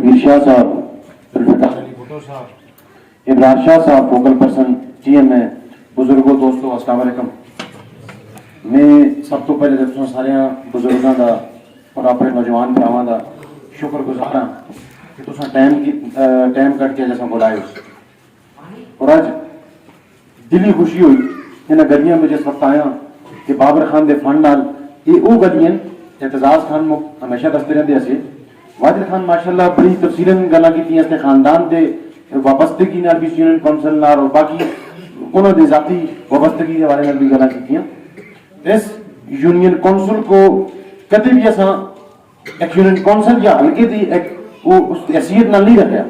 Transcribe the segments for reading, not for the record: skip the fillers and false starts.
شبیر شاہ صاحب, ابرار شاہ صاحب focal person G M ہے. بزرگوں دوستوں السلام علیکم. میں سب تو پہلے دوستوں سارے بزرگوں کا اور اپنے نوجوان بھراواں کا شکر گزار ہاں کہ تساں ٹائم کٹ کے جیسا بلائے اور اج دلی خوشی ہوئی انہاں گلیاں میں جس وقت آیا کہ بابر خان دے فنڈ نال یہ وہ گلیاں اعتزاز خان مک ہمیشہ دستے رہتے سے واجد خان ماشاءاللہ بڑی تفصیلاً گلاں کیتیاں تے خاندان دے وابستگی نال بھی یونین کونسل نال اور باقی انہوں نے ذاتی وابستگی کے بارے میں بھی گلاں کیتیاں. اس یونین کونسل کو کدی بھی اساں ایک یونین کونسل یا ہلکے دی ایک وہ اس حیثیت نال نہیں رکھیا.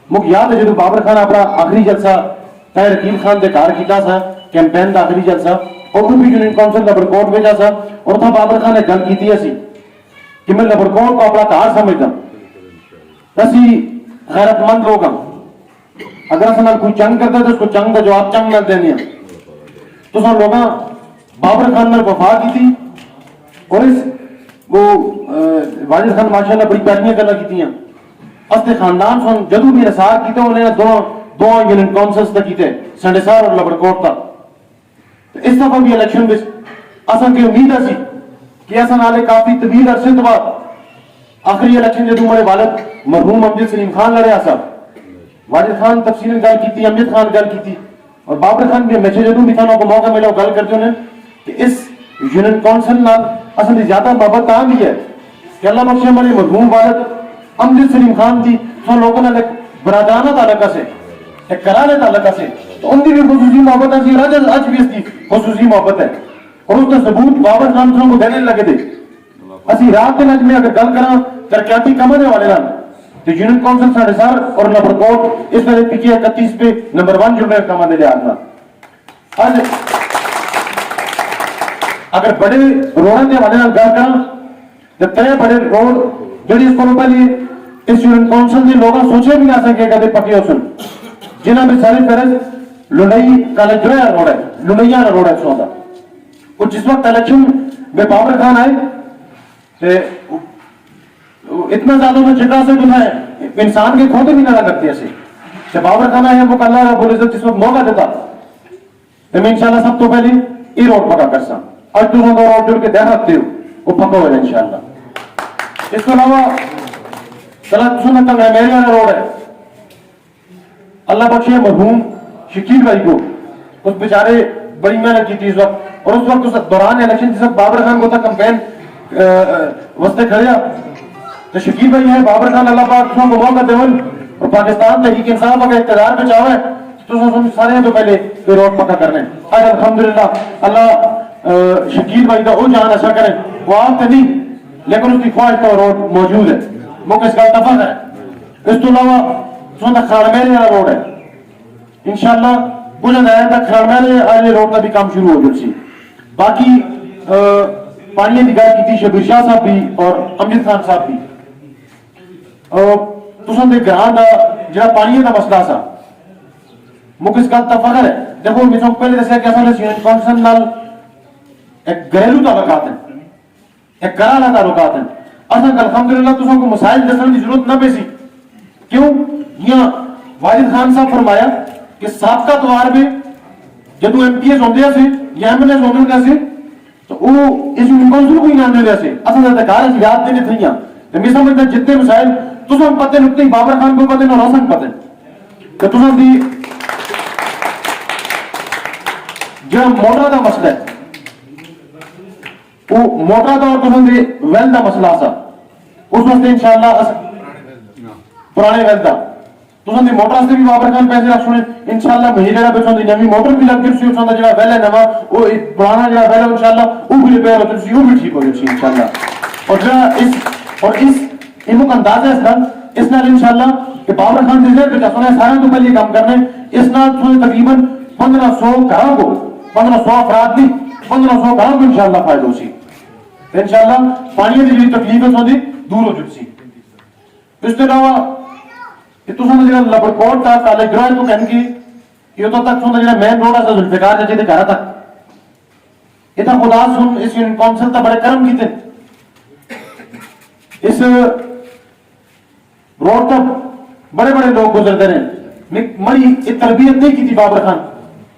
مجھے یاد ہے جدو بابر خان اپنا آخری جلسہ طاہر حکیم خان دے گھر کیتا سا کیمپین دا آخری جلسہ اور وہ بھی یونین کونسل دا برکوٹ بھیجا سا اور تھا بابر خان نے گل کیتی سی کہ میں لبرکوٹ کو اپنا گھر سمجھتا اسی غیرت مند لوگ ہاں. اگر اصل کوئی چنگ کرتا ہے تو اس کو چنگ کا جواب چنگ نہ دینے ہیں. تو سن لوگ بابر خان نے وفا کی تھی اور اس وہ واجد خان ماشاءاللہ بڑی پیاریاں گلاں کیتیاں. استے خاندان سن جدو بھی رسار کیتے انہیں دو یونین کونسلز تک کیتے سنڈیسار اور لبرکوٹ تک. اس دفعہ بھی الیکشن میں اصل کی امید سی کہ اصل نالے کافی طویل عرصے تو بعد آخری الیکشن جدو ہمارے والد مرحوم امجد سلیم خان لڑے آسا واجد خان تفصیل گل کی امجد خان گل کی اور بابر خان بھی ہمیشہ جدو بھی تھا کو موقع ملا گل کرتے ہیں کہ اس یونین کونسل نال اصل زیادہ محبت آ بھی ہے کہ اللہ بخشے ہمارے مرحوم والد امجد سلیم خان دی سو لوگوں نے برادرانہ تعلقہ سے ایک کرانے تعلقہ سے تو ان کی بھی خصوصی محبت ہے آج بھی اس کی خصوصی محبت ہے اور اس کا ثبوت بابر خان کو دینے لگے تھے. اسی رات کے نج میں اگر گل کرا ترقیاتی کمرے والے نال تو یونین کونسل سنڈیسار اور لبرکوٹ اس طرح پیچھے 31 پہ نمبر 1 جڑنے کما دے لحاظ آج اگر بڑے روڈوں کے والے گل کرا تو تے بڑے روڈ جڑی اس کو پہلے اس یونین کونسل کے لوگ سوچے بھی نہ سکے کدے پکے ہو سن جنہاں میں سارے فرض لنئی کالج جو ہے روڈ ہے لنیا روڈ ہے سودا. اور جس وقت الیکشن میں بابر خان آئے اتنا زیادہ میں چکا سے جو ہے انسان کے کھوتے بھی نہ کرتے ایسے جب بابر خان آئے وہ اللہ رب العزت جس وقت موقع دیتا تو میں انشاءاللہ سب تو پہلے یہ روڈ پکا کر سا آج دوسروں کو روڈ جڑ کے دہ رکھتے ہو وہ پکا ہو جائے انشاءاللہ. اس کے علاوہ صلاح سنت میرے والا روڈ ہے اللہ بخشے مرحوم شکیل بھائی کو اس بیچارے بڑی محنت کی تھی اس وقت اور اس وقت اس دوران الیکشن جس وقت بابر خان کو تھا کمپین وسطے کھڑیا تو شکیل بھائی ہے بابر خان اللہ پاک کو موقع دے اور پاکستان تحریک انصاف اگر اقتدار پہ چاہے تو سارے تو پہلے کوئی روڈ پکا کرنے. آج الحمدللہ اللہ شکیل بھائی کا وہ جان ایسا کرے وہ آپ تو نہیں لیکن اس کی خواہش تو روڈ موجود ہے وہ کس کا اتفاق ہے. اس کے علاوہ سنتا کھاڑمیرے والا روڈ ہے انشاءاللہ بلند آیا تھا کھاڑمیرے والے روڈ کا بھی کام شروع ہو جائے سی. باقی پانی کی گل کی تھی شبیر شاہ صاحب بھی اور امجد خان صاحب بھی تساں دے گھراں دا جڑا پانی دا مسئلہ سا مجھے اس کا فخر ہے. دیکھو میں پہلے دسیا کہ اصل یونین کونسل نال ایک گھریلو تعلقات ہیں ایک گھرانا تعلقات ہیں. اصل الحمدللہ تساں کو مسائل دسنے کی ضرورت نہ پیسی کیوں یہاں واجد خان صاحب فرمایا کہ سابقہ دوار میں جدو ایم پی ایس ہوندے سے یا ایم ایل ایس ہوندے سے تو وہ اس یونین کونسل کو ہی نہ دے سے اصل ادھکار اس یاد دینے تھیاں تو میں سمجھتا جتنے مسائل تساں پتہ نکتے بابر خان کو پتہ نہ روشن پتہ کہ تساں دی جو موٹر دا مسئلہ ہے وہ موٹر دا اور تساں دی ویل دا مسئلہ سا اس وقت انشاءاللہ پرانے ویل دا تساں دی موٹر سے بھی بابر خان پیسے رکھ سنے انشاءاللہ مہینے دا بچوں دی نوی موٹر بھی لگ گئی سی اس دا جڑا ویل ہے نواں وہ پرانا جڑا ویل ہے انشاءاللہ وہ بھی ریپیئر ہو جائے وہ بھی ٹھیک ہو جائے انشاءاللہ. اور جڑا اس انہوں کا اندازہ اس نال انشاءاللہ کہ بابر خان دے پہ سنے سارے تو پہلے کام کرنے اس نال سنے تقریباً 1500 گھروں کو 1500 افراد نہیں 1500 گھروں کو انشاءاللہ فائدہ ہو سی انشاءاللہ پانی کی جو تکلیف ہے سوندی دور ہو جائے سی. اس کے علاوہ کہ تساں نے جڑا لبرکوٹ کا کالج گراؤنڈ تو کہن کی یہ تو تک سن جڑا مین روڈ ہے ذوالفقار جی دے گھر تک اتنا خدا سن اس یونین کونسل تا بڑے کرم کیتے اس روڈ تک بڑے بڑے لوگ گزرتے رہے، مری تربیت نہیں کی تھی بابر خان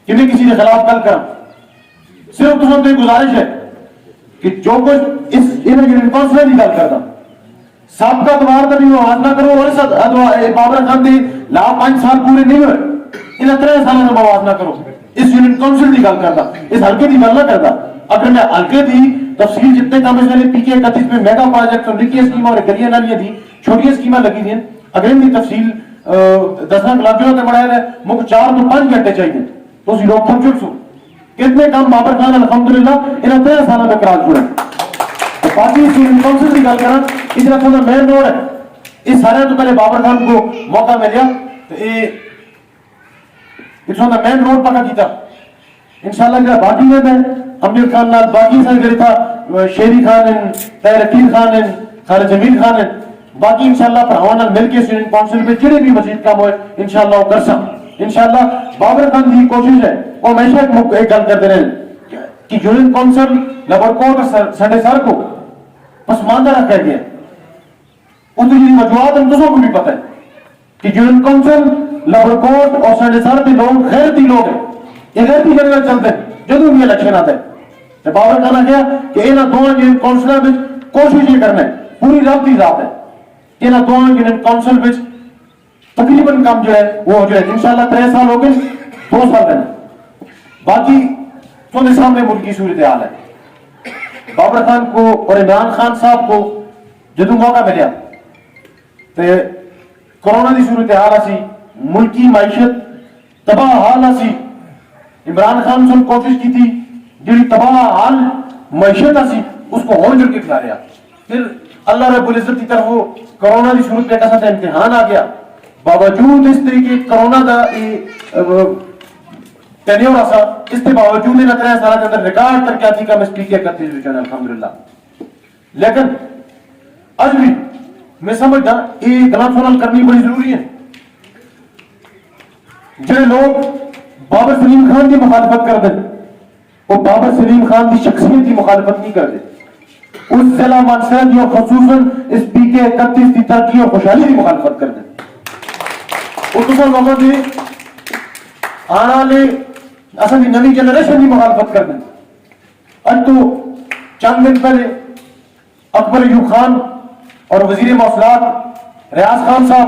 کہ میں کسی کے خلاف کل کرا. صرف تو ایک گزارش ہے کہ جو کچھ اس یونین کونسل کی گل کرتا سابقہ ادوار کا بھی وہ آواز نہ کرو، اور بابر خان کے لا 5 سال پورے نہیں ہوئے، ان 3 سالوں میں آواز نہ کرو. اس یونین کونسل کی گل کرتا، اس حلقے کی گل نہ کرتا. اگر میں حلقے کی تفصیل جتنے کام اس نے پی کے 31 میں میگا پروجیکٹ اور نکی اسکیمیں اور گلیاں نالیاں تھی، چھوٹی اسکیمیں لگی تھیں، اگر ان کی تفصیل 10 لاکھ جو بڑھایا ہے مجھے 4 تو 5 گھنٹے چاہیے تو اسی لوگ تھک چک سو کتنے کام بابر خان الحمدللہ ان 13 سالوں میں کرا چھوڑے. باقی اس یونین کونسل کی گل کرا اس طرح کا مین روڈ ہے، اس سارے تو پہلے بابر خان کو موقع ملیا تو یہ مین روڈ پکا کیتا. انشاءاللہ جو باقی میں امیر خان نال باقی سے جو تھا شیری خان طاہر عقیل خان خالد جمیل خان باقی انشاءاللہ پراواں مل کے یونین کونسل میں جڑے بھی مزید کام ہوئے انشاءاللہ وہ کرساں. انشاءاللہ بابر خان کی کوشش ہے وہ ہمیشہ ایک گل کرتے رہے کہ یونین کونسل لبرکوٹ اور سنڈے سر کو پسماندہ رکھا گیا. ان کی وجوہات ہم دوسروں کو بھی پتہ ہے کہ یونین کونسل لبرکوٹ اور سنڈے سر کے لوگ غیرتی لوگ ہیں، یہ غیرتی جگہ چلتے ہیں جدوں بھی الیکشن آتا ہے. بابر خان نے کہا کہ انہاں دونوں یونین کونسلوں میں کوشش یہ کرنا ہے، پوری رابطی ذات ہے کہ انہاں دونوں یونین کونسل میں تقریباً کام جو ہے وہ ہو جائے. انشاءاللہ 3 سال ہو گئے، 2 سال رہنا. باقی تو سامنے ملک کی صورتحال ہے. بابر خان کو اور عمران خان صاحب کو جدوں موقع ملیا تو کرونا کی صورتحال سی، ملکی معیشت تباہ حال سی. عمران خان سے کوشش کی تھی جی تباہ حال معیشت سی اس کو ہون جڑ کے کھلا رہا. پھر اللہ رب العزت کی طرف کرونا کی صورت کا ساتھ امتحان آ گیا. باوجود اس طریقے کرونا کا ٹینیور ایسا اس کے باوجود ان 3 سال کے اندر ریکارڈ ترقیاتی کا مسپی کے کرتے ہوئے چاہے الحمدللہ. لیکن آج بھی میں سمجھتا یہ غلط فہمی کرنی بڑی ضروری ہے. جڑے لوگ بابر سلیم خان کی مخالفت کرتے وہ بابر سلیم خان کی شخصیت کی مخالفت نہیں کرتے، اس ضلع مانسر کی اور خصوصاً اس پی کے 31 کی ترقی اور خوشحالی کی مخالفت کرتے. اس لوگوں کی آنے والے اصل کی نئی جنریشن کی مخالفت کرتے. اب تو چند دن پہلے اکبر ایوب خان اور وزیر مواصلات ریاض خان صاحب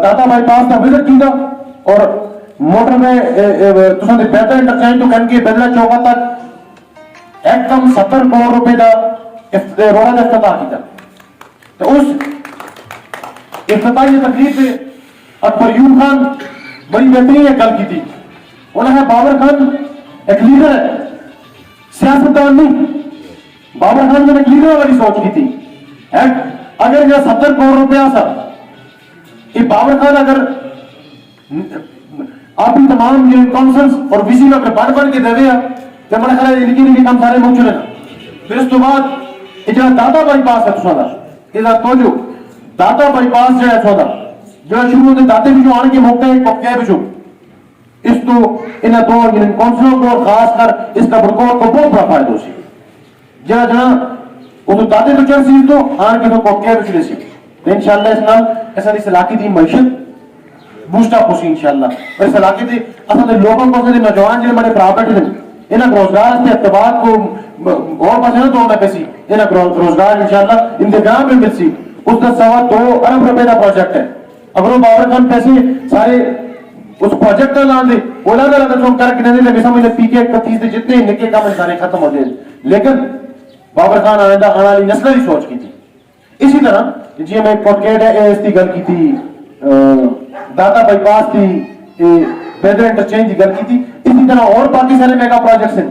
داتا بائی پاس کا وزٹ کیا اور موٹر میں بہتر انٹرچینج تو کہنے کے بدلا چوکا تک ایک کم 70 کروڑ روپے کا روڈ کا افتتاح کیا. تو اس افتتاحی تقریب پہ اکبر ایوب خان بڑی بہترین ایک گل کی تھی. انہوں نے بابر خان ایک لیڈر ہے، سیاستدان نہیں. بابر خان نے ایک لیڈر والی سوچ کی تھی. اگر یہ 70 کروڑ روپیہ سا یہ بابر خان اگر آپ ہی تمام یونین کونسلز اور وی سی میں بڑھ کے دے دیا تو میرا خیال ہے نکی کام سارے مک چلے گا. پھر اس کے بعد یہ جہاں داتا بائی پاس ہے تساں یہ توجہ داتا بائی پاس جو ہے سودا جو شروع ہوتے داتے بھی جو آنے کے موقع ہے پکے بھی جو اس تو انہاں دو یونین کونسلوں کو خاص کر اس لبرکوٹ کو بہت بڑا فائدہ ہو سی جہاں جہاں وہ تو داتے تو چڑھ سی تو آن کے تو پکے بھی چلے سی. انشاءاللہ اس نام ایسا اس علاقے کی معیشت بوسٹ اپ ہو سی انشاءاللہ. اور اس علاقے کے اصل لوگوں کو اصل نوجوان جو ہمارے پراپرٹی ہیں انہاں روزگار سے اعتبار کو اور پاس ہے تو میں پیسی انہاں روزگار انشاءاللہ انتظام میں مل سی. اس کا 2.25 ارب روپے کا پروجیکٹ ہے. اگر وہ بابر خان پیسے سارے اس پروجیکٹ کا لان دے اولا کا لگا تو کر کے نہیں لگے سمجھ پی کے 31 سے جتنے نکے کام سارے ختم ہو جائے. لیکن بابر خان آنے والی نسل کی سوچ کی تھی. اسی طرح جی میں پوڈکیٹ ہے اس کی گل کی تھی داتا بائی پاس تھی پیدر انٹرچینج کی گل کی تھی. اسی طرح اور باقی سارے میگا پروجیکٹس ہیں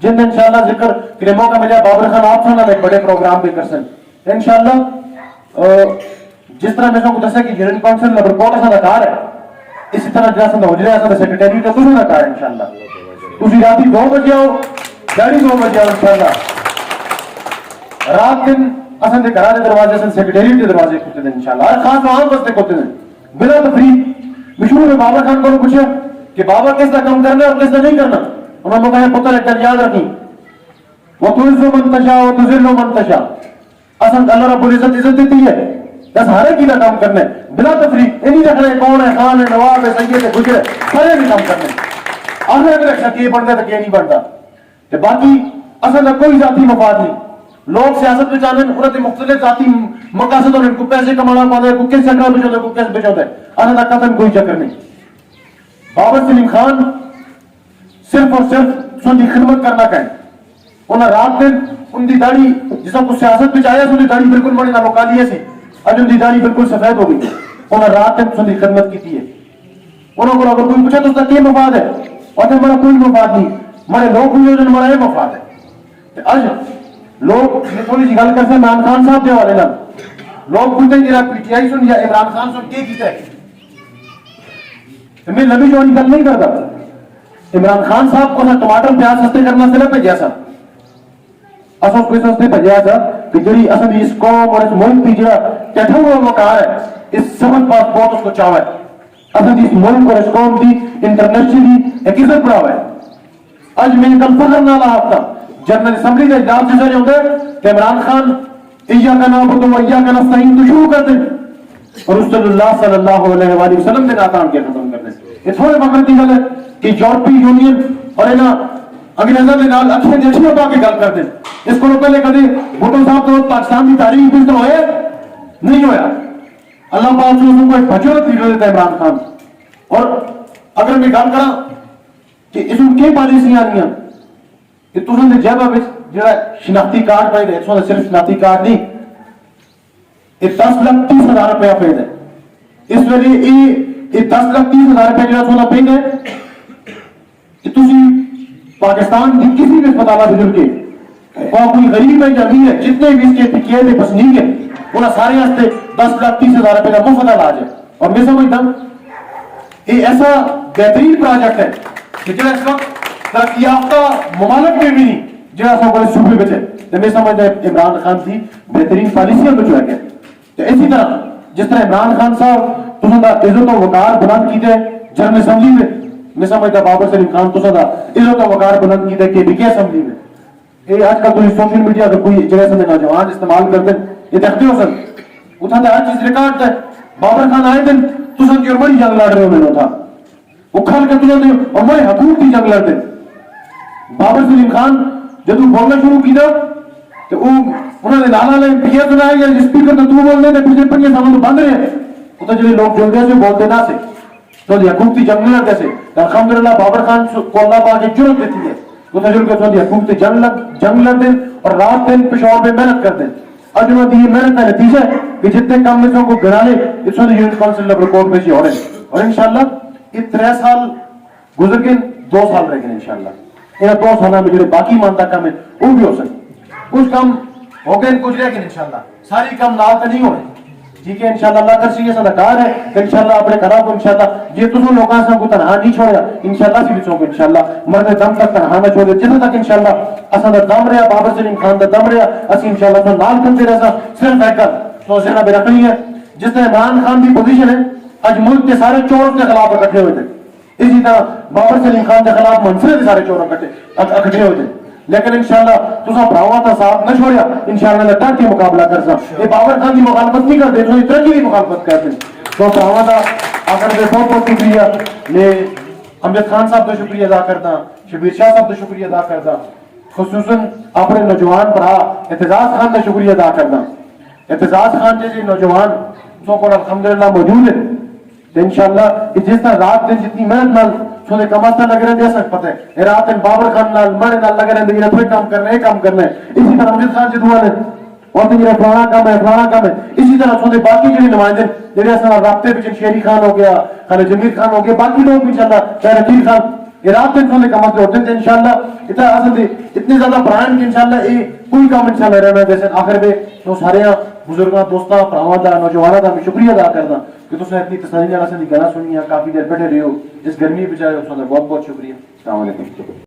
جن میں انشاءاللہ ذکر کرنے موقع ملے بابر خان آپ سے ایک بڑے پروگرام بھی کر سکیں انشاءاللہ. جس طرح میں کو دسا کہ یونین کونسل لبرکوٹ ایسا کار ہے اسی طرح جیسا ہوجرے ایسا سیکرٹری کا دوسرا کار ہے انشاءاللہ. تسی راتی 2 بجے آؤ گاڑی 2 بجے آؤ انشاءاللہ. رات دن اصل کے گھر کے دروازے سے سیکرٹری کے دروازے کھلتے ہیں انشاءاللہ. ہر خاص وہاں بستے کھلتے ہیں بلا تفریق. مشہور میں بابر خان کو پوچھا کہ بابا کس کا کام کرنا ہے اور کس کا نہیں کرنا. انہوں نے کہا پتر ایک یاد رکھیں وہ تُعِزُّ مَن تَشَاءُ وَتُذِلُّ مَن تَشَاءُ. اصل اللہ رب العزت عزت دیتی ہے دس ہارے کی کام کرنے بلا تفریق یہ نہیں رکھنا کون ہے خان ہے نواب ہے سید ہے گجر ہے سارے بھی کام کرنے آخر میں رکھنا کہ بنتا تو کہ نہیں بنتا کہ باقی اصل کا کوئی ذاتی مفاد نہیں لوگ سیاست میں چاہتے ہیں انہیں مختلف ذاتی مقاصد اور ان کو پیسے کمانا پاتا ہے کو کس چکر میں چاہتا ہے کو کس پہ چاہتا ہے اصل کا قتل کوئی چکر نہیں بابر سلیم خان صرف اور صرف سن کی خدمت کرنا کہیں انہیں رات دن ان کی داڑھی جسا کو سیاست میں چاہیا سن کی داڑھی بالکل بڑی نہ مکالیے سی اج ان کی داڑھی بالکل سفید ہو گئی انہیں رات دن سن کی خدمت کی ہے انہوں کو اگر کوئی پوچھا تو اس کا کیا مفاد ہے اور ہمارا کوئی مفاد نہیں ہمارے لوگ ہوئے جو ہمارا یہ مفاد ہے اج لوگ تھوڑی سی گل کرتے ہیں عمران خان صاحب کے حوالے نال لوگ پوچھتے ہیں پی ٹی آئی سن یا عمران خان سن کیا کیتا ہے میں لمبی چوڑی گل نہیں کرتا عمران خان صاحب کو ٹماٹر پیاز سستے کرنا سے نہ بھیجا سا اصل کوئی سستے بھیجا تھا کہ جڑی اصل اس قوم اور اس ملک کی جڑا ٹٹھا ہوا مکار ہے اس سمجھ پاس بہت اس کو چاہا ہے اصل اس ملک اور اس قوم کی انٹرنیشنلی ایک عزت بڑھاوا ہے اج میں کل فخر نہ لا ہفتہ جنرل اسمبلی کے اجلاس سے ہوتے کہ عمران خان ایاک نعبد و ایاک نستعین تو شروع کر دیں اور رسول اللہ صلی اللہ علیہ وآلہ وسلم نے ناکام کیا ختم کرنے یہ تھوڑے وقت کی گل ہے کہ یورپی یونین اور انگریزوں کے نال اچھے دیشوں پا کے گل کرتے اس کو پہلے کدی بھٹو صاحب تو پاکستان کی تاریخ بھی تو ہوئے نہیں ہویا اللہ پاک سے اس کو ایک بھجورت نہیں دیتا عمران خان اور اگر میں گل کرا کہ اس کی پالیسیاں آنی ہیں کہ تم نے جب جڑا شناختی کارڈ پہ دے سو صرف شناختی کارڈ نہیں یہ 10,30,000 روپیہ پہ دے اس ویلے یہ 10,30,000 روپیہ جڑا سونا پہ دے کہ تسی پاکستان کی کسی بھی اسپتالہ بزرگ کے کوئی غریب ہے یا امیر ہے جتنے بھی اس کے ٹکیے میں بسنیک ہے انہیں سارے ہستے 10,30,000 روپے کا مفت علاج ہے اور میں سمجھتا ہوں یہ ایسا بہترین پروجیکٹ ہے کہ جڑا اس وقت ترقی یافتہ ممالک میں بھی نہیں جڑا سو بڑے صوبے بچے تو میں سمجھتا ہے عمران خان کی بہترین پالیسیاں میں جو ہے تو اسی طرح جس طرح عمران خان صاحب تسوں دا عزت و وقار بلند کیتے جنرل اسمبلی میں سمجھتا بابر سلیم خان تسوں دا عزت و وقار بلند کیتے کہ بھی اسمبلی میں یہ آج کل کوئی سوشل میڈیا کا کوئی جگہ سے نوجوان استعمال کرتے یہ دیکھتے ہو سر اتنا ہر چیز ریکارڈ ہے بابر خان آئے دن تسوں کی اور بڑی جنگ لڑ رہے ہو میں تھا وہ کھل کے تسوں نے اور بڑے حقوق کی جنگ لڑتے بابر سلیم خان جب بولنا شروع کیا تو انہوں نے لالا نے پیا سنایا یا اسپیکر تو بولنے نے پچھلے پنجے سامنے بند رہے وہ تو جو لوگ جلدے سے بولتے نہ سے تو حکومتی جنگ لڑتے سے الحمدللہ بابر خان کو اللہ پاک کی جرت دیتی ہے وہ تو جو حکومتی جنگ لڑتے اور رات دن پشاور میں محنت کرتے آج انہوں نے یہ محنت کا نتیجہ ہے کہ جتنے کام میں کو گنا لے اس میں یونٹ کونسل میں رپورٹ پیشی ہو رہے ہیں اور انشاءاللہ یہ 3 سال گزر کے 2 سال رہ گئے انشاءاللہ یہ 2 سالہ میں جو باقی مانتا کام ہے وہ بھی ہو سکے کچھ کام ہو گئے کچھ رہ گئے انشاءاللہ ساری کام نال تو نہیں ہو رہے ٹھیک ہے انشاءاللہ اللہ کر سی صدقار ہے کہ انشاءاللہ اپنے گھر کو انشاءاللہ یہ تم لوگوں سے کو تنہا نہیں چھوڑا انشاءاللہ سی بچوں کو انشاءاللہ مرنے دم تک تنہا نہ چھوڑے جتنے تک انشاءاللہ اساں دا دم رہا بابر سلیم خان دا دم رہا اسی انشاءاللہ تو نال کرتے رہا صرف ایک گل تو ذہن میں رکھنی ہے جس طرح عمران خان کی پوزیشن ہے آج ملک کے سارے چور کے خلاف اکٹھے ہوئے تھے اسی طرح بابر سلیم خان کے خلاف منصورے کے سارے چور اکٹھے ہوئے تھے لیکن انشاءاللہ تسا بھراواں دا ساتھ نہ چھوڑیا انشاءاللہ اللہ ڈٹ کے مقابلہ کرسا یہ بابر خان کی مخالفت نہیں کرتے تو ترقی کی مخالفت کرتے تو بھراواں دا آخر میں بہت بہت شکریہ میں امجد خان صاحب کا شکریہ ادا کرتا شبیر شاہ صاحب کا شکریہ ادا کرتا خصوصاً اپنے نوجوان بھرا اعتزاز خان کا شکریہ ادا کرتا اعتزاز خان جیسے نوجوان سو کو الحمدللہ موجود ہے تو انشاءاللہ جس طرح رات دن جتنی محنت نال سونے کماستا لگ رہے ہیں جیسا پتہ ہے رات دن بابر خان نال مرے نال لگ رہے ہیں یہ تھوڑے کام کرنے یہ کام کرنے اسی طرح امجد خان جدوان ہے اور تو یہ فلانا کام ہے فلانا کام ہے اسی طرح سونے باقی جڑے نمائندے جڑے اصل رابطے بچ شیری خان ہو گیا خان جمیل خان ہو گیا باقی لوگ بھی انشاءاللہ خیر رکیل خان یہ رات دن سونے کماستے ہوتے ہیں انشاءاللہ اتنا اصل اتنے زیادہ برائن کہ انشاءاللہ یہ کوئی کام انشاءاللہ رہنا جیسے آخر میں تو سارے بزرگاں دوستاں پراواں دا نوجواناں دا میں شکریہ ادا کردا کہ تساں اتنی تسلی نال اساں دی گلاں سنیاں کافی دیر بیٹھے رہے ہو اس گرمی بچائے اس دا بہت بہت شکریہ السلام علیکم